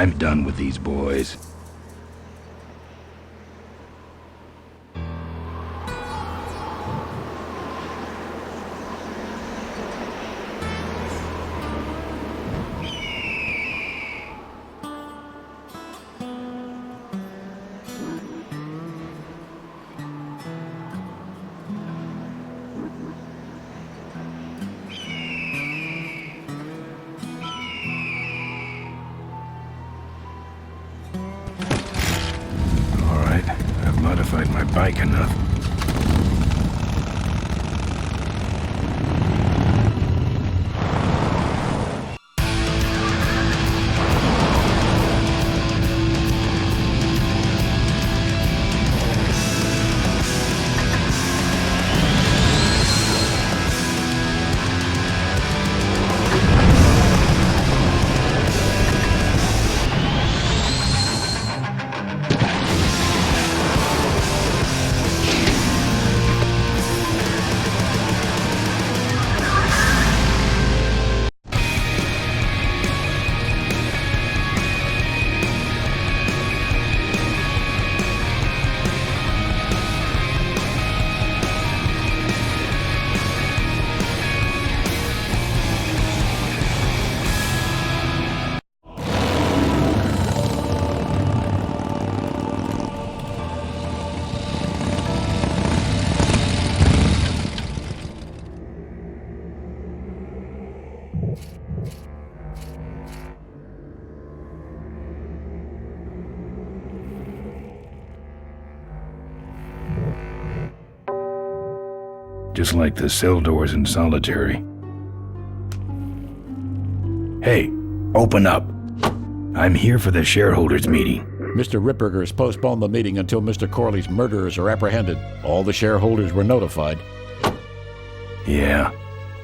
I'm done with these boys. I've modified my bike enough. Just like the cell doors in Solitary. Hey, open up. I'm here for the shareholders meeting. Mr. Ripburger has postponed the meeting until Mr. Corley's murderers are apprehended. All the shareholders were notified. Yeah.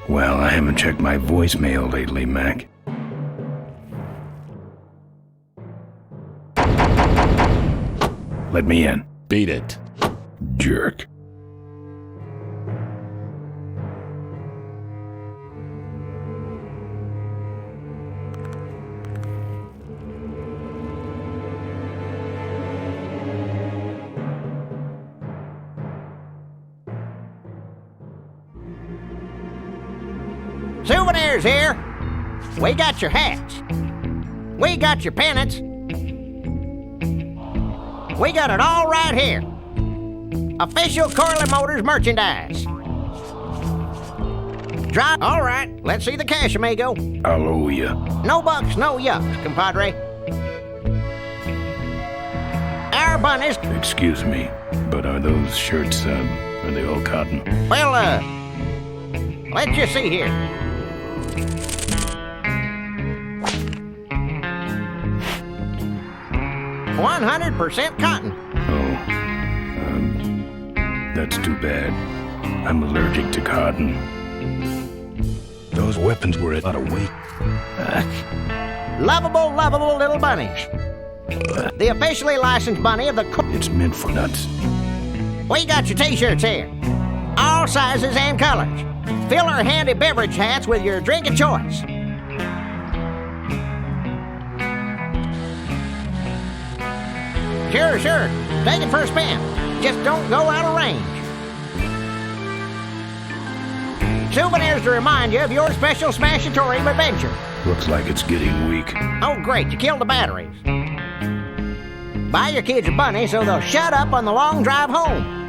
Well, I haven't checked my voicemail lately, Mac. Let me in. Beat it. Jerk. Souvenirs here. We got your hats. We got your pennants. We got it all right here. Official Corley Motors merchandise. Drive. All right, let's see the cash, amigo. I'll owe ya. No bucks, no yucks, compadre. Our bunnies. Excuse me, but are those shirts, are they all cotton? Well, let's just see here. 100% cotton. Oh, that's too bad. I'm allergic to cotton. Those weapons were a lot of weight. Lovable, lovable little bunnies. The officially licensed bunny of the... It's meant for nuts. We got your t-shirts here. All sizes and colors. Fill our handy beverage hats with your drink of choice. Sure. Take it for a spin. Just don't go out of range. Souvenirs to remind you of your special Smashatorium adventure. Looks like it's getting weak. Oh, great. You killed the batteries. Buy your kids a bunny so they'll shut up on the long drive home.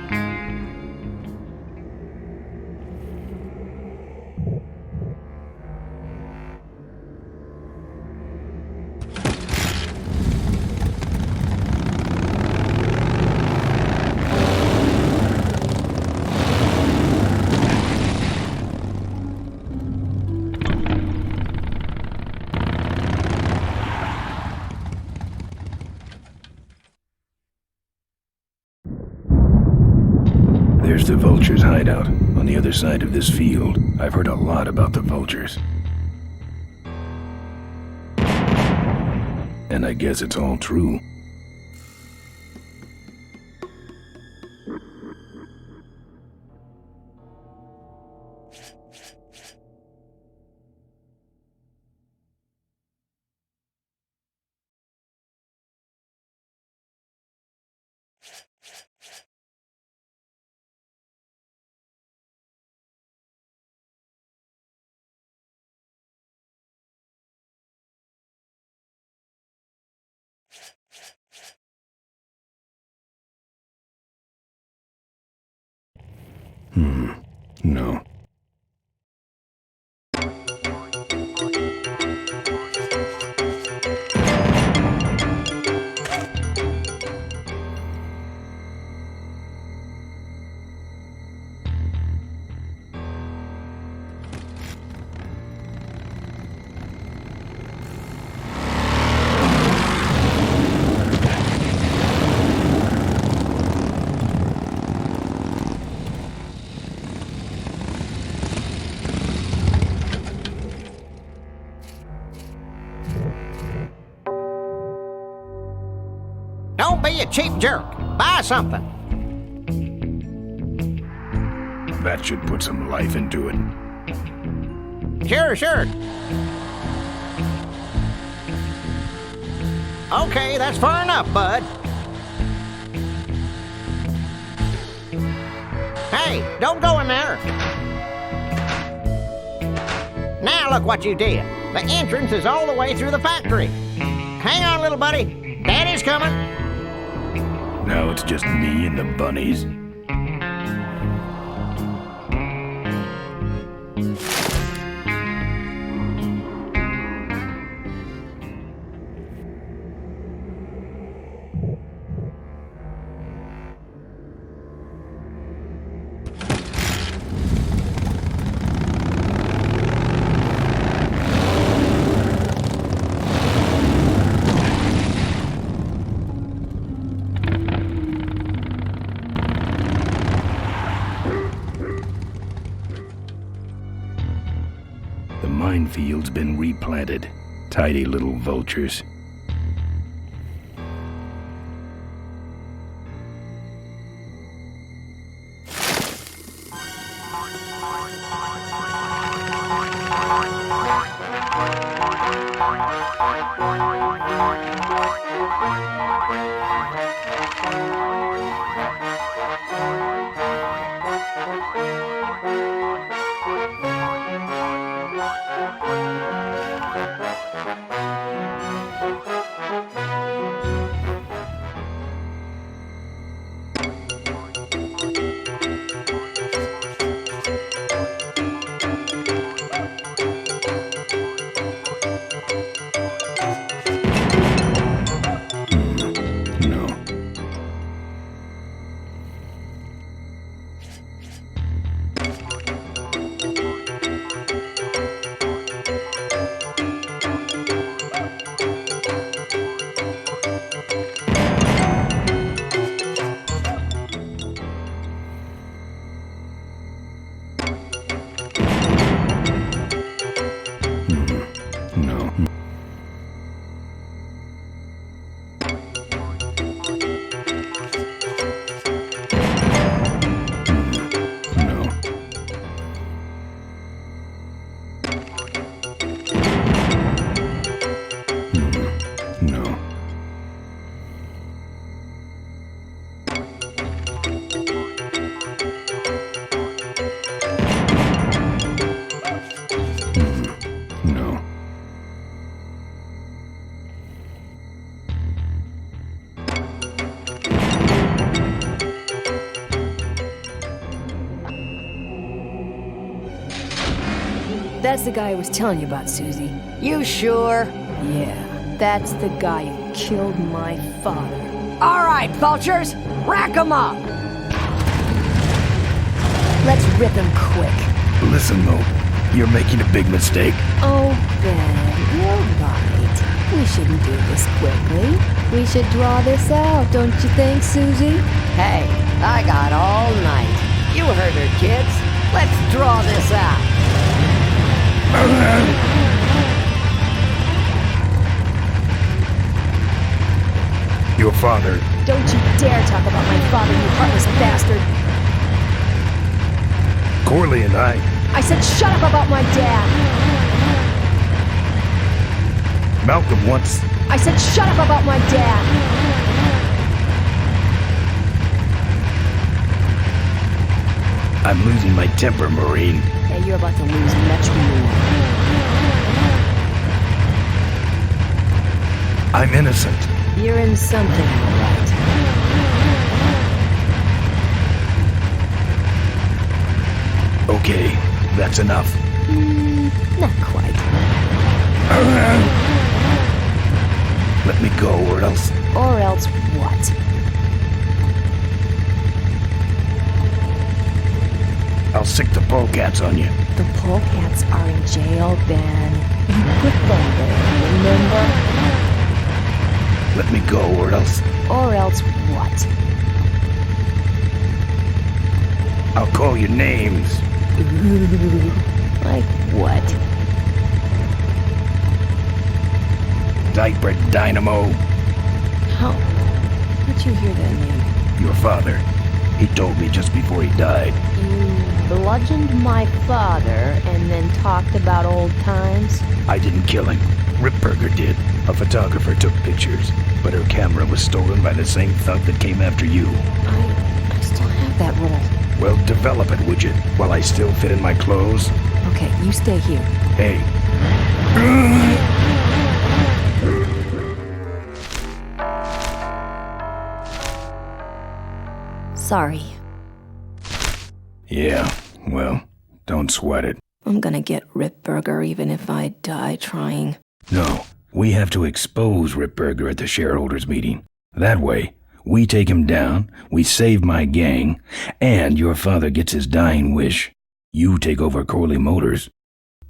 There's the Vultures' hideout, on the other side of this field. I've heard a lot about the Vultures. And I guess it's all true. No. Don't be a cheap jerk. Buy something. That should put some life into it. Sure. Okay, that's far enough, bud. Hey, don't go in there. Now look what you did. The entrance is all the way through the factory. Hang on, little buddy. Daddy's coming. Now it's just me and the bunnies. The minefield's been replanted. Tidy little vultures. That's the guy I was telling you about, Susie. You sure? Yeah, that's the guy who killed my father. All right, vultures, rack 'em up! Let's rip him quick. Listen, Mo, you're making a big mistake. Oh, Ben, you're right. We shouldn't do this quickly. We should draw this out, don't you think, Susie? Hey, I got all night. You heard her, kids. Let's draw this out. Your father. Don't you dare talk about my father, you heartless bastard. Corley and I said shut up about my dad. Malcolm once. I said shut up about my dad. I'm losing my temper, Marine. Hey, you're about to lose much more. I'm innocent. You're in something, all right. Okay, that's enough. Not quite. Let me go, or else Or else what? I'll sick the polecats on you. The polecats are in jail, Ben. You put them there, remember? Let me go, or else Or else what? I'll call you names. Like what? Diaper Dynamo. How? How'd you hear that name? Your father. He told me just before he died. You bludgeoned my father and then talked about old times? I didn't kill him. Ripburger did. A photographer took pictures, but her camera was stolen by the same thug that came after you. I still have that roll. Well, develop it, would you? While I still fit in my clothes? Okay, you stay here. Hey. Sorry. Yeah, well, don't sweat it. I'm gonna get Ripburger even if I die trying. No, we have to expose Ripburger at the shareholders meeting. That way, we take him down, we save my gang, and your father gets his dying wish. You take over Corley Motors.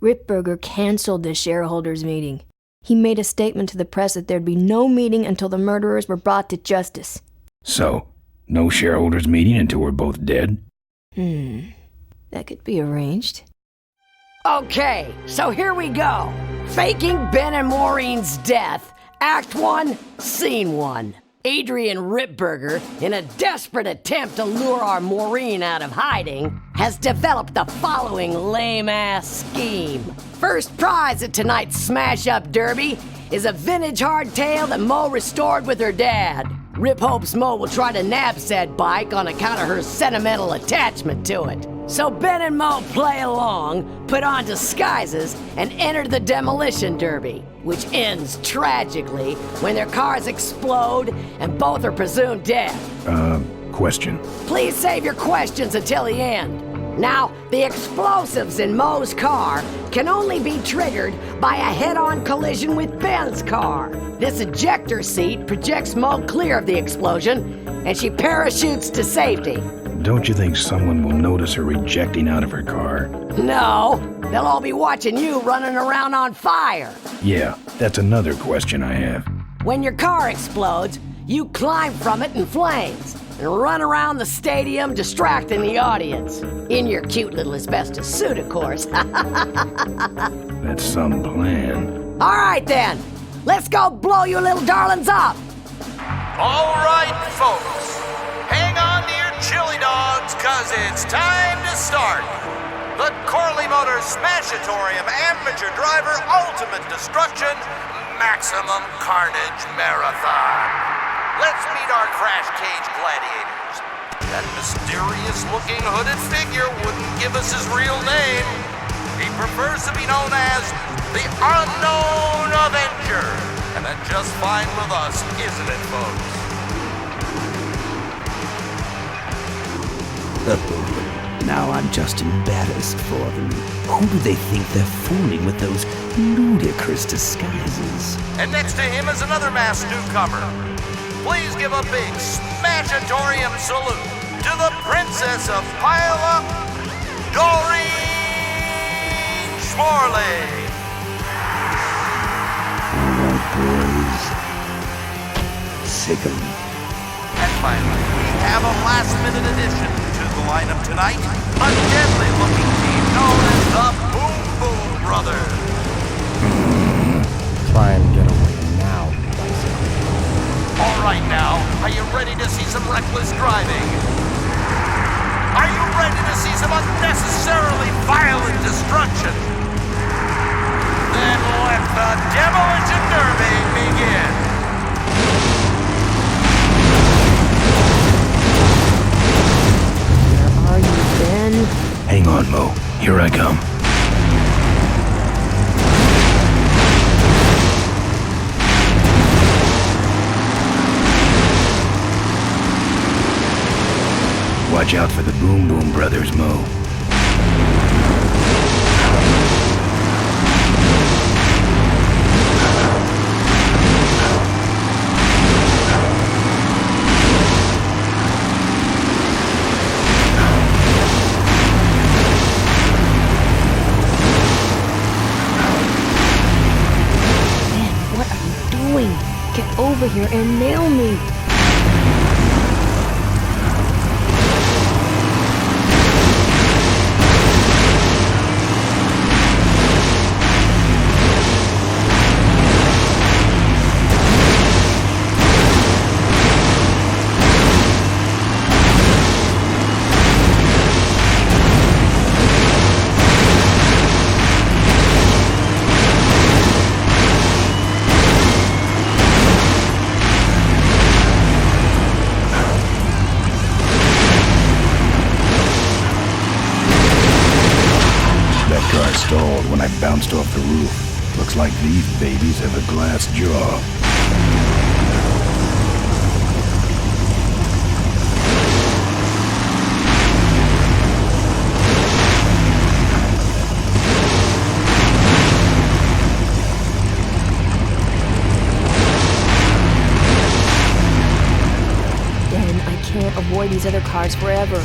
Ripburger canceled the shareholders meeting. He made a statement to the press that there'd be no meeting until the murderers were brought to justice. So, no shareholders meeting until we're both dead? That could be arranged. Okay, so here we go. Faking Ben and Maureen's death. Act 1, Scene 1. Adrian Ripburger, in a desperate attempt to lure our Maureen out of hiding, has developed the following lame-ass scheme. First prize at tonight's smash-up derby is a vintage hardtail that Mo restored with her dad. Rip hopes Mo will try to nab said bike on account of her sentimental attachment to it. So Ben and Mo play along, put on disguises, and enter the demolition derby, which ends tragically when their cars explode and both are presumed dead. Question. Please save your questions until the end. Now, the explosives in Mo's car can only be triggered by a head-on collision with Ben's car. This ejector seat projects Mo clear of the explosion, and she parachutes to safety. Don't you think someone will notice her ejecting out of her car? No, they'll all be watching you running around on fire. Yeah, that's another question I have. When your car explodes, you climb from it in flames and run around the stadium distracting the audience. In your cute little asbestos suit, of course. That's some plan. All right then, let's go blow you little darlings up. All right, folks. Hang on to your chili dogs, cause it's time to start. The Corley Motors Smashatorium Amateur Driver Ultimate Destruction Maximum Carnage Marathon. Let's meet our crash cage gladiators. That mysterious-looking hooded figure wouldn't give us his real name. He prefers to be known as the Unknown Avenger. And that's just fine with us, isn't it, folks? Now I'm just embarrassed for them. Who do they think they're fooling with those ludicrous disguises? And next to him is another masked newcomer. Please give a big Smashatorium salute to the Princess of Pile-Up, Doreen Schmorley. All right, boys. Sick 'em. And finally, we have a last-minute addition to the lineup tonight, a deadly-looking team known as the Boom Boom Brothers. Try and get away now, bicycle. All right now, are you ready to see some reckless driving? Are you ready to see some unnecessarily violent destruction? Then let the Demolition Derby begin. Where are you, Ben? Hang on, Mo. Here I come. Watch out for the Boom Boom Brothers, Mo. Get over here and nail me! Stalled when I bounced off the roof. Looks like these babies have a glass jaw. Then I can't avoid these other cars forever.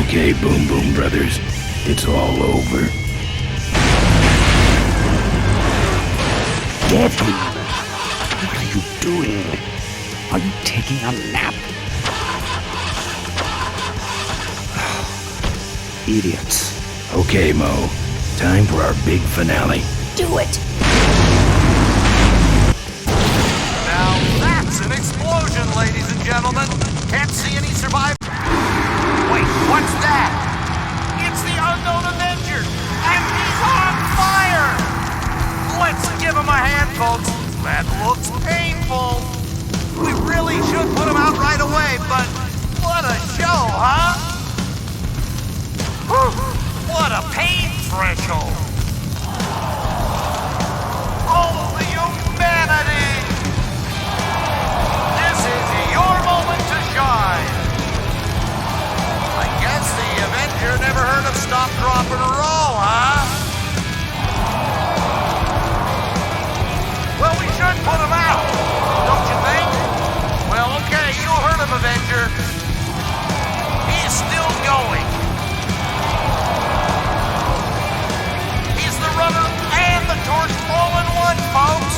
Okay, Boom Boom Brothers, it's all over. Deadly! What are you doing? Are you taking a nap? Idiots. Okay, Mo, time for our big finale. Do it! Now that's an explosion, ladies and gentlemen. Can't see any survivors. Wait, what's that? It's the Unknown Avenger! And folks, that looks painful. We really should put him out right away, but what a show, huh? Whew, what a pain threshold. Oh, the humanity! This is your moment to shine. I guess the Avenger never heard of stop, drop, and roll, huh? Well, we should put him out, don't you think? Well, okay, you heard of Avenger. He is still going. He's the runner and the torch all in one, folks.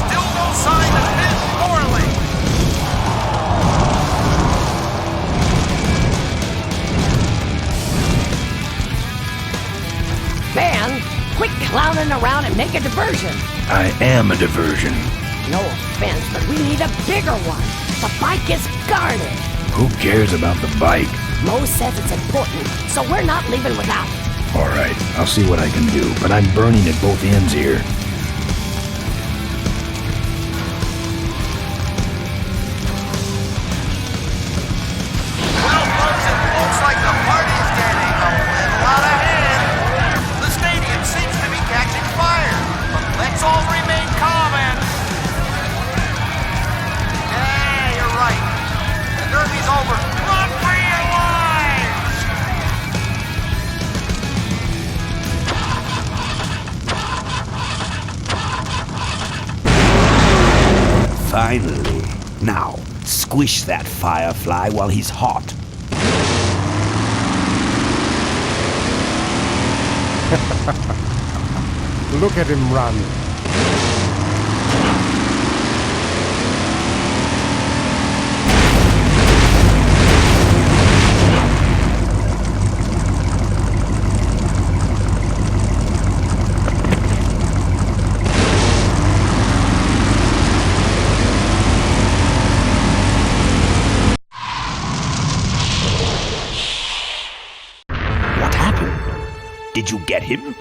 Still no sign of Miss Corley. Ben, quit clowning around and make a diversion. I am a diversion. No offense, but we need a bigger one. The bike is guarded. Who cares about the bike? Mo says it's important, so we're not leaving without it. All right, I'll see what I can do, but I'm burning at both ends here. Well, folks, it looks like the party's getting a little out of hand. The stadium seems to be catching fire, but let's all remain calm and... Yeah, you're right. The derby's over. Run for your lives! Finally. Now, squish that firefly while he's hot. Look at him run. What happened? Did you get him?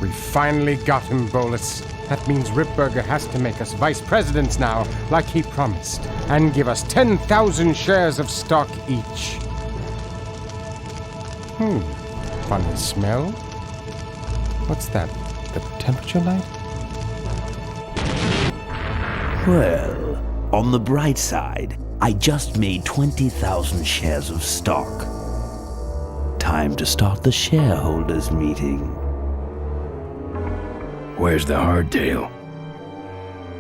We finally got him, Bolus. That means Ripburger has to make us vice presidents now, like he promised, and give us 10,000 shares of stock each. Funny smell. What's that? The temperature light? Well, on the bright side, I just made 20,000 shares of stock. Time to start the shareholders meeting. Where's the hardtail?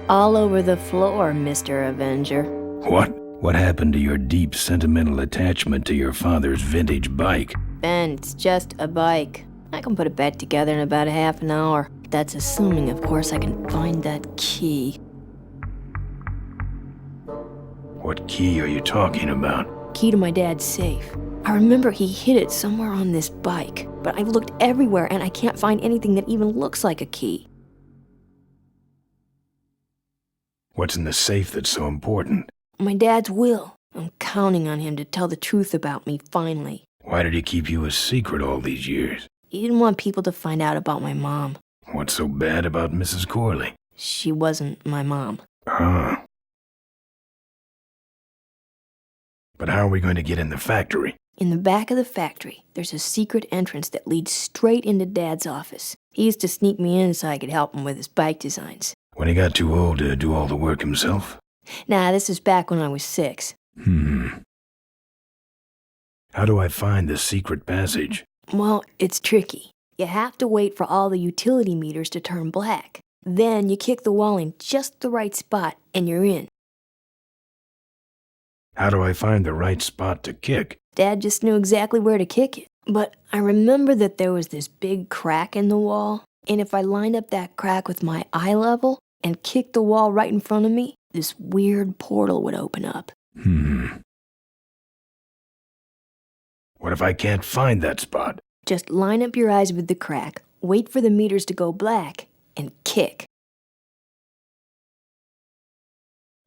All over the floor, Mr. Avenger. What? What happened to your deep sentimental attachment to your father's vintage bike? Ben, it's just a bike. I can put it back together in about a half an hour. That's assuming, of course, I can find that key. What key are you talking about? Key to my dad's safe. I remember he hid it somewhere on this bike, but I've looked everywhere and I can't find anything that even looks like a key. What's in the safe that's so important? My dad's will. I'm counting on him to tell the truth about me finally. Why did he keep you a secret all these years? He didn't want people to find out about my mom. What's so bad about Mrs. Corley? She wasn't my mom. Ah. But how are we going to get in the factory? In the back of the factory, there's a secret entrance that leads straight into Dad's office. He used to sneak me in so I could help him with his bike designs. When he got too old to do all the work himself? Nah, this is back when I was 6. How do I find the secret passage? Well, it's tricky. You have to wait for all the utility meters to turn black. Then you kick the wall in just the right spot and you're in. How do I find the right spot to kick? Dad just knew exactly where to kick it. But I remember that there was this big crack in the wall, and if I lined up that crack with my eye level and kicked the wall right in front of me, this weird portal would open up. What if I can't find that spot? Just line up your eyes with the crack, wait for the meters to go black, and kick.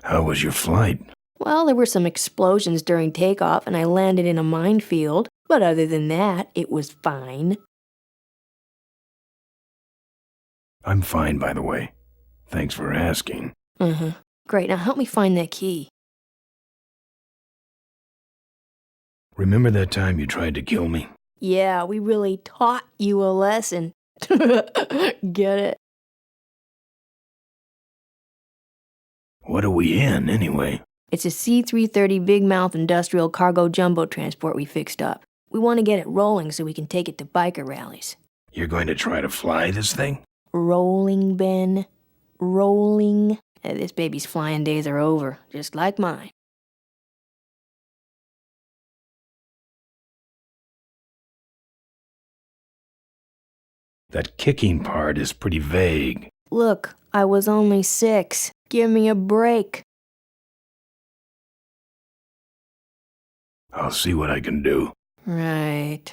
How was your flight? Well, there were some explosions during takeoff and I landed in a minefield, but other than that, it was fine. I'm fine, by the way. Thanks for asking. Uh-huh. Great, now help me find that key. Remember that time you tried to kill me? Yeah, we really taught you a lesson. Get it? What are we in, anyway? It's a C-330 Big Mouth industrial cargo jumbo transport we fixed up. We want to get it rolling so we can take it to biker rallies. You're going to try to fly this thing? Rolling, Ben. Rolling. This baby's flying days are over, just like mine. That kicking part is pretty vague. Look, I was only 6. Give me a break. I'll see what I can do. Right.